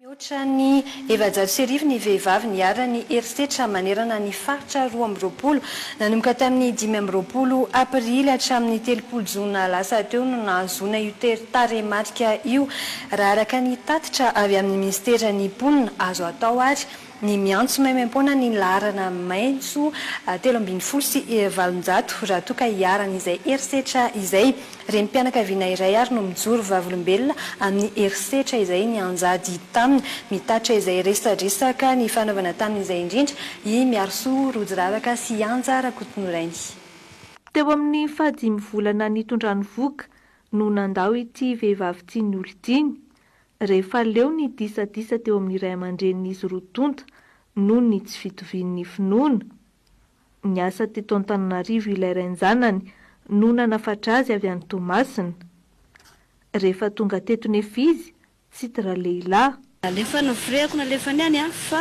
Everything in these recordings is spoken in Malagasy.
Mihoatra ny 700 ny vehivavy niara ny eritreritra manerana ny faritra 12 nanomboka tamin'ny 5 aprily hatramin'ny 30 jona lasa teo no nahazoana io taremarika io raha araka ny tatitra avy amin'ny ministera ny mponina azo atao ary ny miantso maimaim-poana ny laharana maitso 320 sy 700 raha toa ka hiaran'izay eritreritra izay renim-pianakaviana iray ary no mijoro vavolombelona amin'ny eritreritra izay ny anjady taminy mitatra izay resadresaka ny fanaovana tamin'izay indrindra i miarso rojiravaka sy anjara kotonorainy. Teo amin'ny fahadimy volana nitondrany voka no nandao ity vehivavy tiany olon-tiany rehefa leo ny disadisa teo amin'ny ray aman-drenin'izy roa tonta noho ny tsy fitovian'ny finoana. Niasa teto Antananarivo ilay rain-janany no nanafatra azy avy any Toamasina. Rehefa tonga teto Nefizy tsy tira lehilahy. Alefa nofrehako nalefa niany fa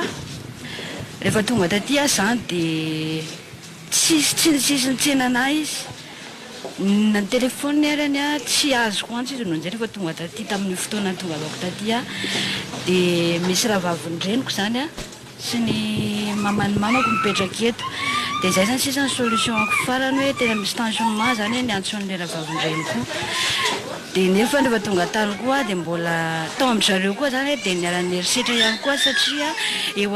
rehefa tonga taty zany dia tsisy nitsenanahy izy. Na telefony arany tsy azoko antsy izy nonjay rehefa tonga taty tamin'ny fotoana tonga avako taty dia misy raha vavondreniko zany sy ny mamany mamako mipetraka eto dia izay zany sisa ny solution ako farany hoe tena misy tensionement zany ny antson'ilay raha vavondreniko dia nefa rehefa tonga tany koa dia mbola tao amin'ny zareo koa zany dia niarany eritreritra ihany koa satria eo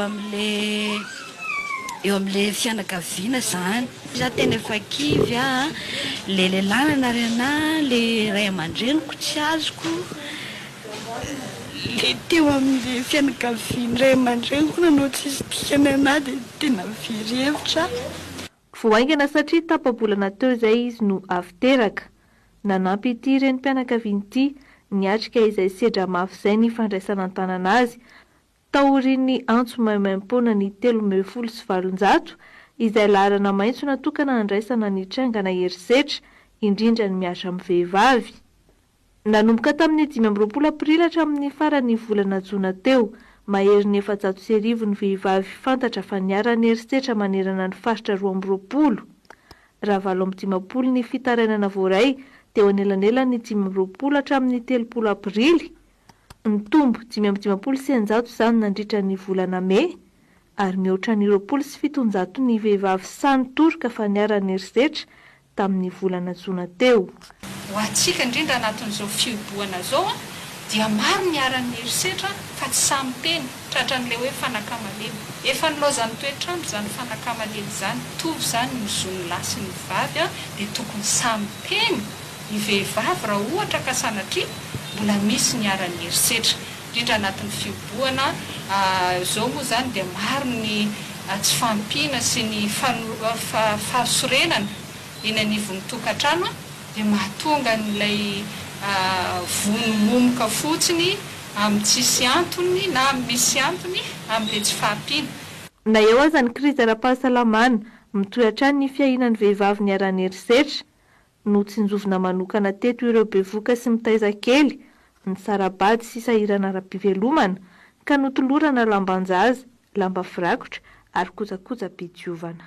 amin'ilay fianakaviana zany za tena efa kivy le lehilahy nanarena le ray aman-dreniko tsy azoko le teo amin'ny fianakaviana ray aman-dreniko nanao tsisy tikany anahy dia tena very-hevitra. Voaingana satria tapa-bolana teo izay izy no avy teraka. Nanampy ity renim-pianakaviana ity niatrika izay sedra mafy izay ny fandraisana an-tanana azy taorian'ny antso maimaim-poana ny 320 izay laharana maitso natokana handraisana ny trangana herisetra indrindra ny miasa amin'ny vehivavy. Nanomboka tamin'ny 5 aprily hatramin'ny farany volana jona teo mahery ny 700 ny vehivavy fantatra fa niara-ny herisetra manerana ny faritra 12. Raha 15 ny fitarainana voaray teo anelanelany 15 hatramin'ny 30 aprily. Ny tombo 550 sy 100 zany nandritra ny volana May ary mihoatra ny 20 sy 700 ny vehivavy samy toroka fa niara-ny herisetra tamin'ny volana jona teo. Ho antsika indrindra anatin'izao fihoboana zao dia maro niara-ny herisetra fa tsy samy teny tratran'ilay hoe fanakamalelo. Efa nilaozan'ny toetrandro zany fanakamalelo zany tovy zany ny zony lahy sy ny vavy dia tokony samy teny ny vehivavy raha ohatra ka sanatria mbola misy niara-ny herisetra indrindra anatin'ny fihoboana zao moa zany dia maro ny tsy fampiana sy ny fahasorenana eny anivon'ny tokantrano dia mahatonga n'ilay vonomomoka fotsiny amin'ny tsisy antony na amin'ny misy antony amin'ilay tsy fahampiana. Na eo aza ny krizy ara-pahasalamana mitoetra ny fiahinan'ny vehivavy niara-ny herisetra no tsinjovina manokana teto ireo bevoka sy mitaiza kely ny sarabady sy sahirana ara-pivelomana ka notolorana lamban-jaza, lamba firakotra ary kojakoja-pidiovana.